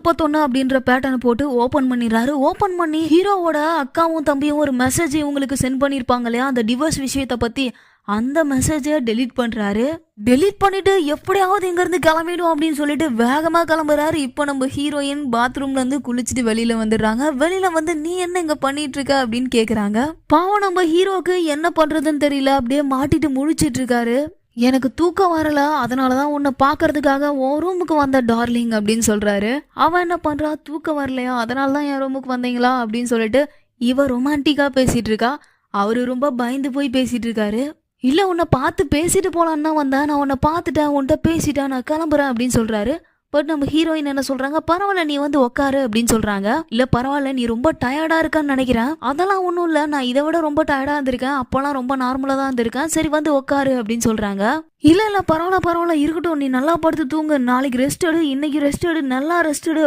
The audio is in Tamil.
31 அப்படின்ற பேட்டர்ன் போட்டு ஓபன் பண்ணிடுறாரு. ஓபன் பண்ணி ஹீரோவோட அக்காவும் தம்பியும் ஒரு மெசேஜ் இவங்களுக்கு சென்ட் பண்ணிருப்பாங்க இல்லையா, அந்த டிவோர்ஸ் விஷயத்த பத்தி. அந்த மெசேஜை டெலீட் பண்றாரு. டெலீட் பண்ணிட்டு எப்படியாவது இங்க இருந்து கிளம்பிடும் அப்படின்னு சொல்லிட்டு வேகமா கிளம்புறாரு. இப்போ நம்ம ஹீரோயின் பாத்ரூம்ல இருந்து குளிச்சுட்டு வெளியில வந்துடுறாங்க. வெளியில வந்து நீ என்ன இங்க பண்ணிட்டு இருக்க அப்படின்னு கேக்குறாங்க. பாவம் நம்ம ஹீரோக்கு என்ன பண்றதுன்னு தெரியல, அப்படியே மாட்டிட்டு முழிச்சிட்டு இருக்காரு. எனக்கு தூக்கம் வரல, அதனாலதான் உன்னை பாக்குறதுக்காக உன் ரூமுக்கு வந்த டார்லிங் அப்படின்னு சொல்றாரு. அவன் என்ன பண்றா, தூக்கம் வரலையா அதனாலதான் என் ரூமுக்கு வந்தீங்களா அப்படின்னு சொல்லிட்டு இவ ரொமான்டிக்கா பேசிட்டு இருக்கா. அவரு ரொம்ப பயந்து போய் பேசிட்டு இருக்காரு. இல்ல உன்னை பார்த்து பேசிட்டு போலான்னு தான் வந்தேன், நான் உன்னை பார்த்துட்டேன், உன்கிட்ட பேசிட்டேன், நான் கிளம்புறேன் அப்படின்னு சொல்றாரு. பட் நம்ம ஹீரோயின் என்ன சொல்றாங்க, பரவாயில்ல நீ வந்து உட்காரு அப்படின்னு சொல்றாங்க. இல்ல பரவாயில்ல நீ ரொம்ப டயர்டா இருக்கான்னு நினைக்கிறேன், அதெல்லாம் ஒன்றும் இல்லை, நான் இதை விட ரொம்ப டயர்டா இருந்திருக்கேன், அப்போல்லாம் ரொம்ப நார்மலா தான் இருந்திருக்கேன், சரி வந்து உட்காரு அப்படின்னு சொல்றாங்க. இல்ல இல்ல பரவாயில்ல பரவாயில்ல இருக்கட்டும், நீ நல்லா படுத்து தூங்கு, நாளைக்கு ரெஸ்ட் எடு, இன்னைக்கு ரெஸ்ட் எடு, நல்லா ரெஸ்ட் எடு